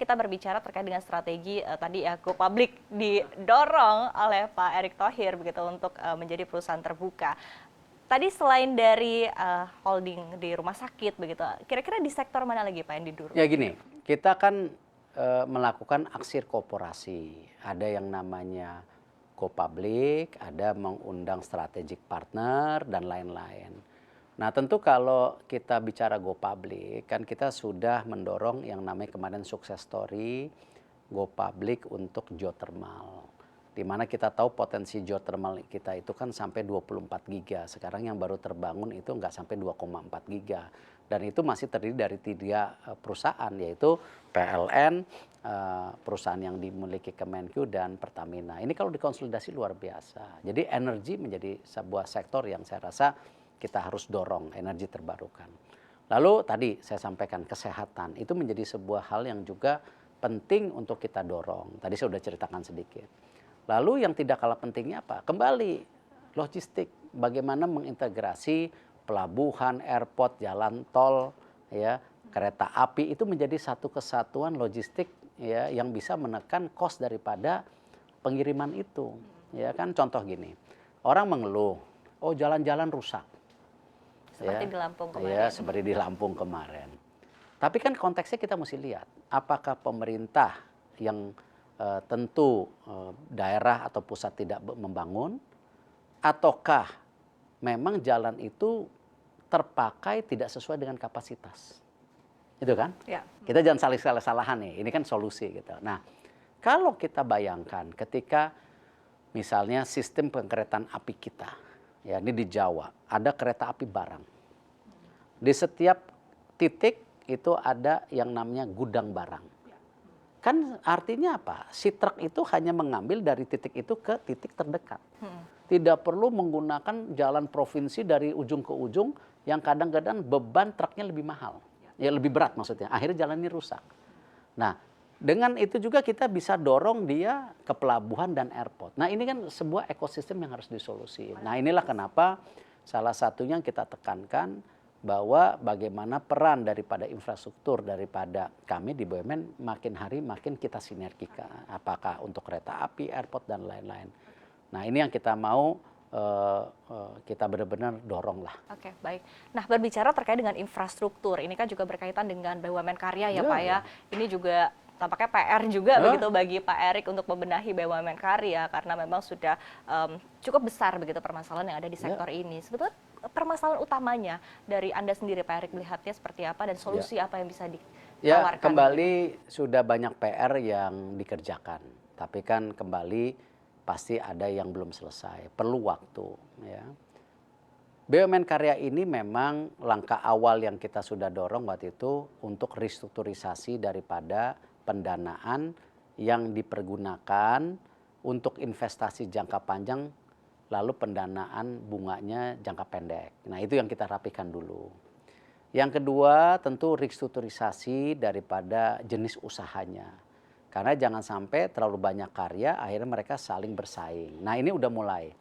kita berbicara terkait dengan strategi tadi ya Go Public didorong oleh Pak Erick Thohir begitu untuk menjadi perusahaan terbuka. Tadi selain dari holding di rumah sakit begitu, kira-kira di sektor mana lagi Pak yang didorong? Ya gini, kita kan melakukan aksi korporasi. Ada yang namanya Go Public, ada mengundang strategic partner dan lain-lain. Nah tentu kalau kita bicara Go Public, kan kita sudah mendorong yang namanya kemarin sukses story Go Public untuk geothermal. Di mana kita tahu potensi geothermal kita itu kan sampai 24 giga. Sekarang yang baru terbangun itu nggak sampai 2,4 giga. Dan itu masih terdiri dari 3 perusahaan, yaitu PLN, perusahaan yang dimiliki Kemenq dan Pertamina. Ini kalau dikonsolidasi luar biasa. Jadi energi menjadi sebuah sektor yang saya rasa kita harus dorong, energi terbarukan. Lalu tadi saya sampaikan kesehatan, itu menjadi sebuah hal yang juga penting untuk kita dorong. Tadi saya sudah ceritakan sedikit. Lalu yang tidak kalah pentingnya apa? Kembali logistik, bagaimana mengintegrasi pelabuhan, airport, jalan tol, ya, kereta api itu menjadi satu kesatuan logistik ya yang bisa menekan cost daripada pengiriman itu. Ya kan contoh gini. Orang mengeluh, oh jalan-jalan rusak. Seperti di Lampung kemarin. Ya, seperti di Lampung kemarin. Tapi kan konteksnya kita mesti lihat, apakah pemerintah yang tentu daerah atau pusat tidak membangun, ataukah memang jalan itu terpakai tidak sesuai dengan kapasitas. Itu kan? Ya. Kita jangan salah-salahan nih, ini kan solusi gitu. Nah, kalau kita bayangkan ketika misalnya sistem pengkeretaan api kita, ya ini di Jawa, ada kereta api barang. Di setiap titik itu ada yang namanya gudang barang. Kan artinya apa? Si truk itu hanya mengambil dari titik itu ke titik terdekat. Tidak perlu menggunakan jalan provinsi dari ujung ke ujung yang kadang-kadang beban truknya lebih mahal. Ya lebih berat maksudnya. Akhirnya jalan ini rusak. Nah, dengan itu juga kita bisa dorong dia ke pelabuhan dan airport. Nah, ini kan sebuah ekosistem yang harus disolusi. Nah, inilah kenapa salah satunya yang kita tekankan bahwa bagaimana peran daripada infrastruktur daripada kami di BUMN makin hari makin kita sinergikan. Apakah untuk kereta api, airport, dan lain-lain. Nah ini yang kita mau kita benar-benar dorong lah. Oke, baik. Nah berbicara terkait dengan infrastruktur, ini kan juga berkaitan dengan BUMN Karya ya Pak ya. Ini juga tampaknya PR juga begitu bagi Pak Erick untuk membenahi BUMN Karya karena memang sudah cukup besar begitu permasalahan yang ada di sektor ini. Sebetulnya permasalahan utamanya dari Anda sendiri Pak Erick melihatnya seperti apa dan solusi apa yang bisa ditawarkan? Ya kembali sudah banyak PR yang dikerjakan, tapi kan kembali pasti ada yang belum selesai, perlu waktu. Ya. BUMN Karya ini memang langkah awal yang kita sudah dorong waktu itu untuk restrukturisasi daripada pendanaan yang dipergunakan untuk investasi jangka panjang lalu pendanaan bunganya jangka pendek. Nah itu yang kita rapikan dulu. Yang kedua tentu restrukturisasi daripada jenis usahanya. Karena jangan sampai terlalu banyak karya akhirnya mereka saling bersaing. Nah ini udah mulai.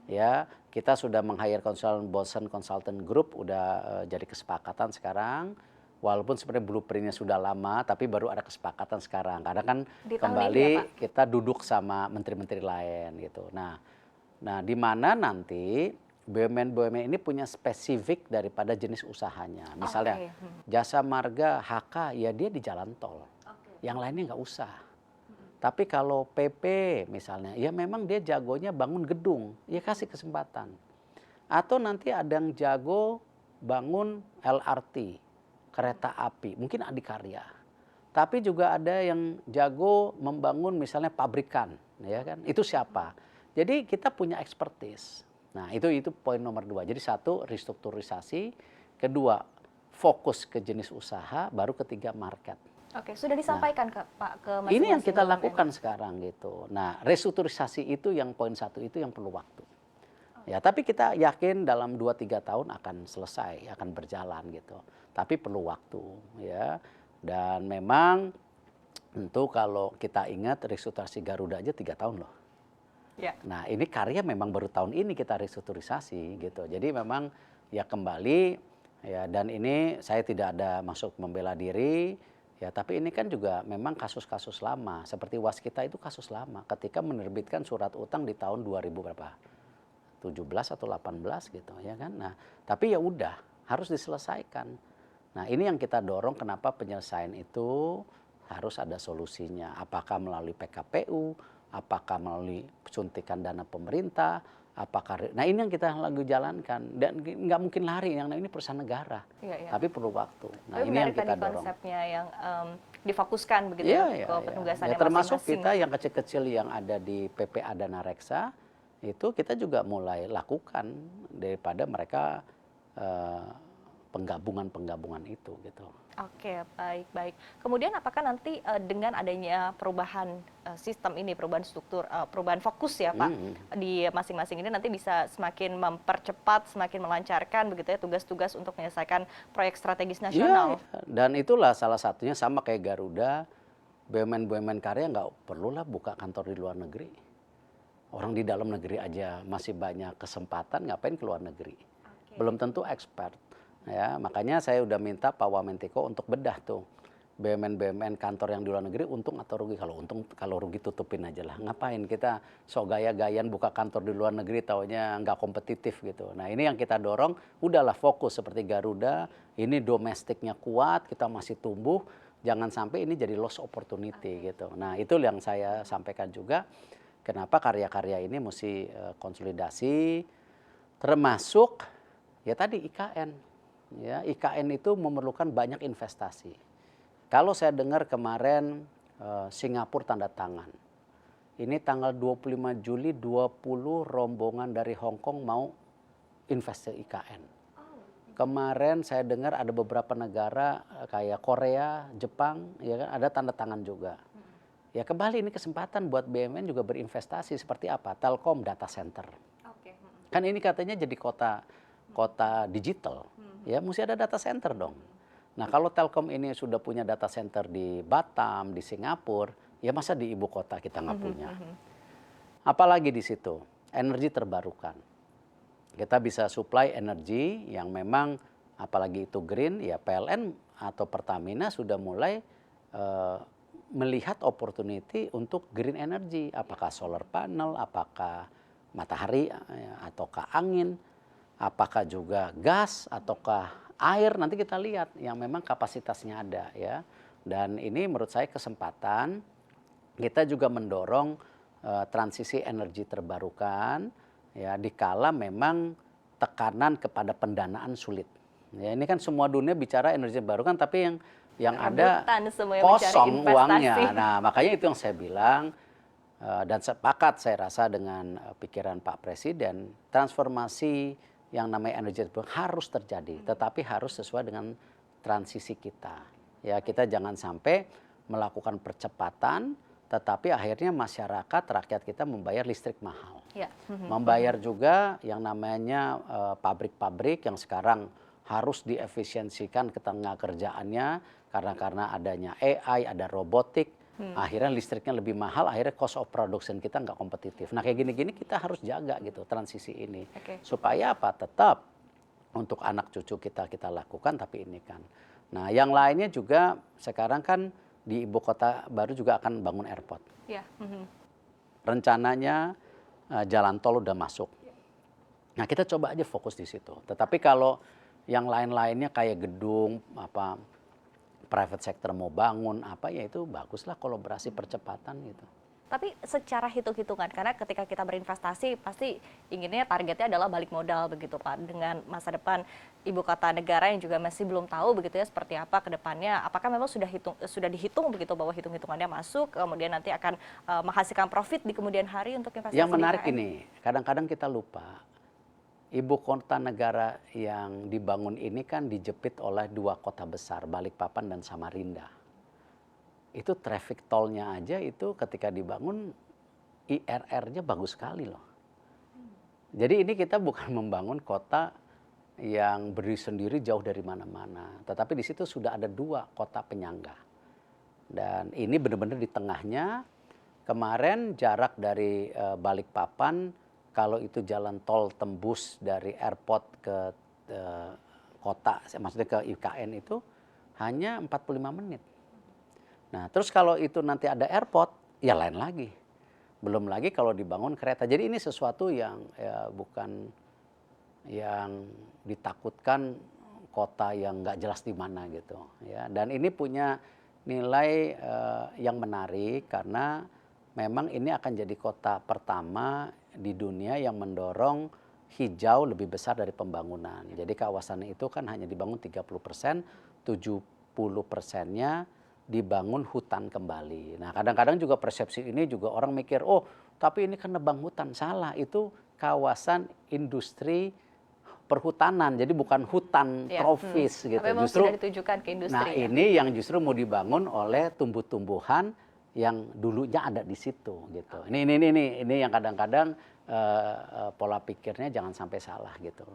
Ya kita sudah meng-hire konsultan Boston Consultant Group udah jadi kesepakatan sekarang. Walaupun sebenarnya blueprintnya sudah lama, tapi baru ada kesepakatan sekarang. Karena kan kembali kita duduk sama menteri-menteri lain gitu. Nah di mana nanti BUMN ini punya spesifik daripada jenis usahanya. Misalnya Jasa Marga HK ya dia di jalan tol. Yang lainnya nggak usah. Tapi kalau PP misalnya, ya memang dia jagonya bangun gedung, ya kasih kesempatan. Atau nanti ada yang jago bangun LRT, kereta api, mungkin adikarya. Tapi juga ada yang jago membangun misalnya pabrikan, ya kan? Itu siapa? Jadi kita punya expertise. Nah itu poin nomor 2. Jadi 1 restrukturisasi, kedua fokus ke jenis usaha, baru ketiga market. Oke, sudah disampaikan ke Pak ke masing-masing. Ini yang kita lakukan sekarang gitu. Nah, restrukturisasi itu yang poin 1 itu yang perlu waktu. Ya, tapi kita yakin dalam 2-3 tahun akan selesai, akan berjalan gitu. Tapi perlu waktu ya. Dan memang tentu kalau kita ingat restrukturisasi Garuda aja 3 tahun loh. Ya. Nah, ini karya memang baru tahun ini kita restrukturisasi gitu. Jadi memang ya kembali ya dan ini saya tidak ada masuk membela diri. Ya, tapi ini kan juga memang kasus-kasus lama. Seperti Waskita itu kasus lama. Ketika menerbitkan surat utang di tahun 2000 berapa? 17 atau 18 gitu ya kan. Nah, tapi ya udah harus diselesaikan. Nah, ini yang kita dorong kenapa penyelesaian itu harus ada solusinya. Apakah melalui PKPU, apakah melalui suntikan dana pemerintah, nah ini yang kita lagi jalankan dan nggak mungkin lari, yang ini perusahaan negara, tapi perlu waktu. Nah, tapi ini yang kita tadi dorong. Konsepnya yang difokuskan begitu ke penugasannya termasuk masing-masing. Kita yang kecil-kecil yang ada di PPA Dana Reksa itu kita juga mulai lakukan daripada mereka penggabungan itu gitu. Oke, baik. Kemudian apakah nanti dengan adanya perubahan sistem ini, perubahan struktur, perubahan fokus ya Pak, di masing-masing ini nanti bisa semakin mempercepat, semakin melancarkan begitu ya tugas-tugas untuk menyelesaikan proyek strategis nasional. Ya, dan itulah salah satunya sama kayak Garuda, BUMN karya nggak perlulah buka kantor di luar negeri. Orang di dalam negeri aja masih banyak kesempatan, ngapain ke luar negeri? Belum tentu expert. Ya, makanya saya udah minta Pak Wamentiko untuk bedah tuh BUMN kantor yang di luar negeri untung atau rugi. Kalau untung, kalau rugi tutupin aja lah. Ngapain kita sok gaya-gayaan buka kantor di luar negeri taunya nggak kompetitif gitu. Nah, ini yang kita dorong, udahlah fokus seperti Garuda, ini domestiknya kuat, kita masih tumbuh, jangan sampai ini jadi lost opportunity gitu. Nah, itu yang saya sampaikan juga, kenapa karya-karya ini mesti konsolidasi, termasuk ya tadi IKN. Ya, IKN itu memerlukan banyak investasi. Kalau saya dengar kemarin Singapura tanda tangan. Ini tanggal 25 Juli 20 rombongan dari Hong Kong mau investasi IKN. Kemarin saya dengar ada beberapa negara kayak Korea, Jepang, ya kan ada tanda tangan juga. Ya kembali ini kesempatan buat BUMN juga berinvestasi seperti apa? Telkom data center. Kan ini katanya jadi kota digital. Ya mesti ada data center dong. Nah kalau Telkom ini sudah punya data center di Batam, di Singapura, ya masa di ibu kota kita nggak punya. Apalagi di situ, energi terbarukan. Kita bisa supply energi yang memang apalagi itu green, ya PLN atau Pertamina sudah mulai melihat opportunity untuk green energy. Apakah solar panel, apakah matahari ataukah angin, apakah juga gas ataukah air, nanti kita lihat yang memang kapasitasnya ada ya. Dan ini menurut saya kesempatan kita juga mendorong transisi energi terbarukan ya dikala memang tekanan kepada pendanaan sulit. Ya ini kan semua dunia bicara energi terbarukan tapi yang ada kosong uangnya. Nah, makanya itu yang saya bilang dan sepakat saya rasa dengan pikiran Pak Presiden, transformasi yang namanya energi terbarukan harus terjadi, tetapi harus sesuai dengan transisi kita. Ya, kita jangan sampai melakukan percepatan, tetapi akhirnya masyarakat, rakyat kita membayar listrik mahal. Ya. Membayar juga yang namanya pabrik-pabrik yang sekarang harus diefisiensikan ketenaga kerjaannya karena adanya AI, ada robotik. Akhirnya listriknya lebih mahal, akhirnya cost of production kita nggak kompetitif. Nah kayak gini-gini kita harus jaga gitu transisi ini. Supaya apa? Tetap untuk anak cucu kita lakukan, tapi ini kan. Nah yang lainnya juga sekarang kan di ibu kota baru juga akan bangun airport. Rencananya jalan tol udah masuk. Nah kita coba aja fokus di situ. Tetapi kalau yang lain-lainnya kayak gedung, private sector mau bangun apa ya itu baguslah kolaborasi percepatan gitu. Tapi secara hitung-hitungan karena ketika kita berinvestasi pasti inginnya targetnya adalah balik modal begitu Pak, dengan masa depan ibu kota negara yang juga masih belum tahu begitu ya seperti apa ke depannya. Apakah memang sudah dihitung begitu bahwa hitung-hitungannya masuk kemudian nanti akan menghasilkan profit di kemudian hari untuk investasi. Yang menarik ini, kadang-kadang kita lupa ibu kota negara yang dibangun ini kan dijepit oleh dua kota besar, Balikpapan dan Samarinda. Itu traffic toll-nya aja itu ketika dibangun IRR-nya bagus sekali loh. Jadi ini kita bukan membangun kota yang berdiri sendiri jauh dari mana-mana. Tetapi di situ sudah ada dua kota penyangga. Dan ini benar-benar di tengahnya. Kemarin jarak dari Balikpapan, kalau itu jalan tol tembus dari airport ke kota, maksudnya ke IKN itu hanya 45 menit. Nah, terus kalau itu nanti ada airport, ya lain lagi. Belum lagi kalau dibangun kereta. Jadi ini sesuatu yang ya bukan yang ditakutkan kota yang nggak jelas di mana gitu ya. Dan ini punya nilai yang menarik karena memang ini akan jadi kota pertama di dunia yang mendorong hijau lebih besar dari pembangunan. Jadi kawasan itu kan hanya dibangun 30%, 70%-nya dibangun hutan kembali. Nah, kadang-kadang juga persepsi ini juga orang mikir, oh tapi ini kan nebang hutan. Salah, itu kawasan industri perhutanan, jadi bukan hutan tropis gitu. Tapi memang Justru sudah ditujukan ke industri. nah ini yang justru mau dibangun oleh tumbuh-tumbuhan yang dulunya ada di situ gitu. Ini yang kadang-kadang pola pikirnya jangan sampai salah gitu.